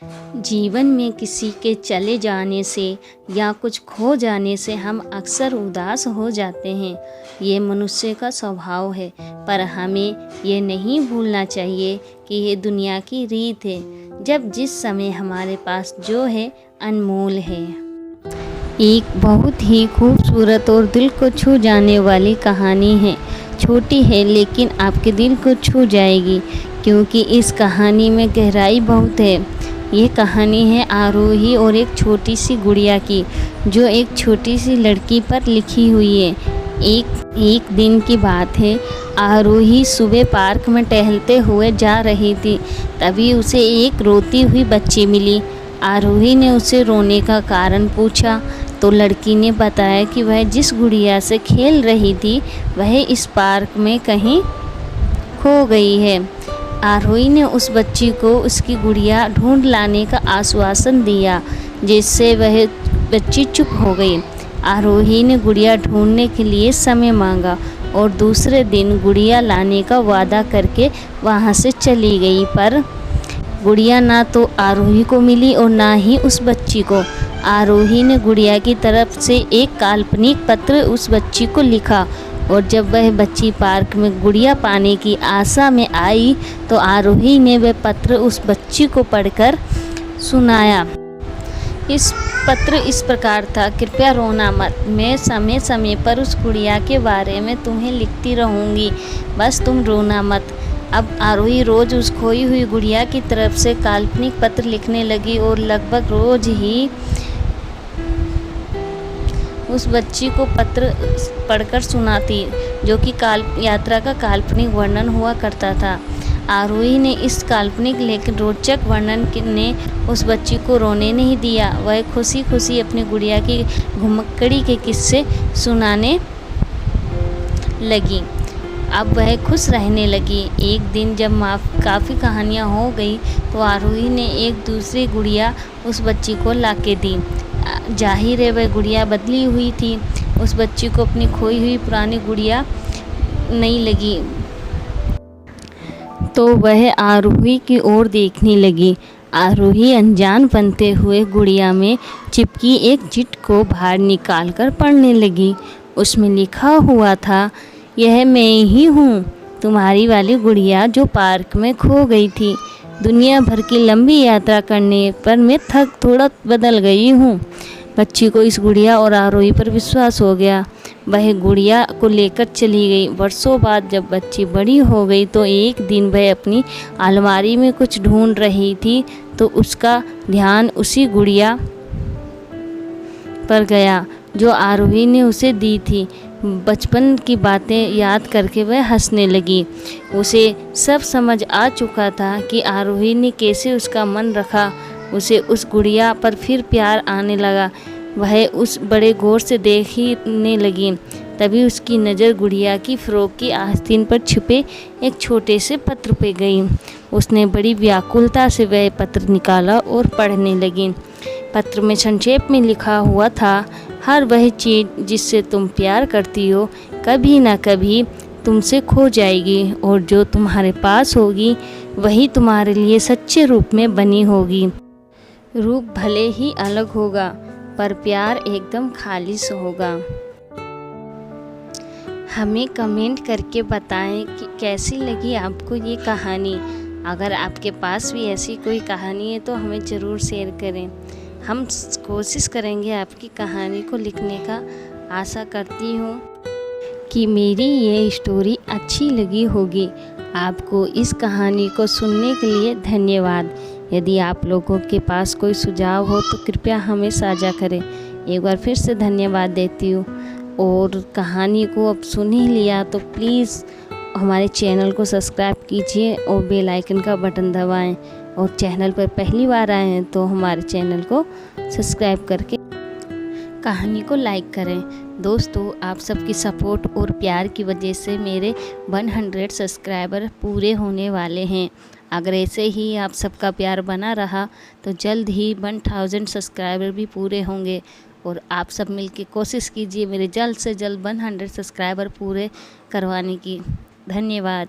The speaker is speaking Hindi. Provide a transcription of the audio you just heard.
जीवन में किसी के चले जाने से या कुछ खो जाने से हम अक्सर उदास हो जाते हैं। ये मनुष्य का स्वभाव है, पर हमें ये नहीं भूलना चाहिए कि ये दुनिया की रीत है। जब जिस समय हमारे पास जो है अनमोल है। एक बहुत ही खूबसूरत और दिल को छू जाने वाली कहानी है। छोटी है लेकिन आपके दिल को छू जाएगी, क्योंकि इस कहानी में गहराई बहुत है। ये कहानी है आरोही और एक छोटी सी गुड़िया की, जो एक छोटी सी लड़की पर लिखी हुई है। एक दिन की बात है। आरोही सुबह पार्क में टहलते हुए जा रही थी, तभी उसे एक रोती हुई बच्ची मिली। आरोही ने उसे रोने का कारण पूछा तो लड़की ने बताया कि वह जिस गुड़िया से खेल रही थी वह इस पार्क में कहीं खो गई है। आरोही ने उस बच्ची को उसकी गुड़िया ढूंढ लाने का आश्वासन दिया, जिससे वह बच्ची चुप हो गई। आरोही ने गुड़िया ढूंढने के लिए समय मांगा और दूसरे दिन गुड़िया लाने का वादा करके वहां से चली गई, पर गुड़िया ना तो आरोही को मिली और ना ही उस बच्ची को। आरोही ने गुड़िया की तरफ से एक काल्पनिक पत्र उस बच्ची को लिखा, और जब वह बच्ची पार्क में गुड़िया पाने की आशा में आई तो आरोही ने वह पत्र उस बच्ची को पढ़कर सुनाया। इस पत्र इस प्रकार था, कृपया रोना मत, मैं समय समय पर उस गुड़िया के बारे में तुम्हें लिखती रहूँगी, बस तुम रोना मत। अब आरोही रोज़ उस खोई हुई गुड़िया की तरफ से काल्पनिक पत्र लिखने लगी और लगभग रोज़ ही उस बच्ची को पत्र पढ़कर सुनाती, जो कि यात्रा का काल्पनिक वर्णन हुआ करता था। आरोही ने इस काल्पनिक लेकिन रोचक वर्णन ने उस बच्ची को रोने नहीं दिया। वह खुशी खुशी अपनी गुड़िया की घुमक्कड़ी के किस्से सुनाने लगी। अब वह खुश रहने लगी। एक दिन जब काफ़ी कहानियाँ हो गई तो आरोही ने एक दूसरी गुड़िया उस बच्ची को लाके दी। जाहिर है वह गुड़िया बदली हुई थी। उस बच्ची को अपनी खोई हुई पुरानी गुड़िया नहीं लगी, तो वह आरोही की ओर देखने लगी। आरोही अनजान बनते हुए गुड़िया में चिपकी एक चिट को बाहर निकालकर पढ़ने लगी। उसमें लिखा हुआ था, यह मैं ही हूँ, तुम्हारी वाली गुड़िया जो पार्क में खो गई थी। दुनिया भर की लंबी यात्रा करने पर मैं थोड़ा बदल गई हूँ। बच्ची को इस गुड़िया और आरोही पर विश्वास हो गया। वह गुड़िया को लेकर चली गई। वर्षों बाद जब बच्ची बड़ी हो गई तो एक दिन वह अपनी अलमारी में कुछ ढूंढ रही थी, तो उसका ध्यान उसी गुड़िया पर गया जो आरोही ने उसे दी थी। बचपन की बातें याद करके वह हंसने लगी। उसे सब समझ आ चुका था कि आरोही ने कैसे उसका मन रखा। उसे उस गुड़िया पर फिर प्यार आने लगा। वह उस बड़े गौर से देखने लगी। तभी उसकी नज़र गुड़िया की फ्रॉक की आस्तीन पर छुपे एक छोटे से पत्र पे गई। उसने बड़ी व्याकुलता से वह पत्र निकाला और पढ़ने लगी। पत्र में संक्षेप में लिखा हुआ था, हर वह चीज़ जिससे तुम प्यार करती हो कभी ना कभी तुमसे खो जाएगी, और जो तुम्हारे पास होगी वही तुम्हारे लिए सच्चे रूप में बनी होगी। रूप भले ही अलग होगा, पर प्यार एकदम खालिस होगा। हमें कमेंट करके बताएं कि कैसी लगी आपको ये कहानी। अगर आपके पास भी ऐसी कोई कहानी है तो हमें ज़रूर शेयर करें। हम कोशिश करेंगे आपकी कहानी को लिखने का। आशा करती हूँ कि मेरी ये स्टोरी अच्छी लगी होगी। आपको इस कहानी को सुनने के लिए धन्यवाद। यदि आप लोगों के पास कोई सुझाव हो तो कृपया हमें साझा करें। एक बार फिर से धन्यवाद देती हूँ। और कहानी को अब सुन ही लिया तो प्लीज़ हमारे चैनल को सब्सक्राइब कीजिए और बेल आइकन का बटन दबाएं। और चैनल पर पहली बार आए हैं तो हमारे चैनल को सब्सक्राइब करके कहानी को लाइक करें। दोस्तों, आप सबकी सपोर्ट और प्यार की वजह से मेरे 100 सब्सक्राइबर पूरे होने वाले हैं। अगर ऐसे ही आप सबका प्यार बना रहा तो जल्द ही 1000 सब्सक्राइबर भी पूरे होंगे। और आप सब मिलके कोशिश कीजिए मेरे जल्द से जल्द 100 सब्सक्राइबर पूरे करवाने की। धन्यवाद।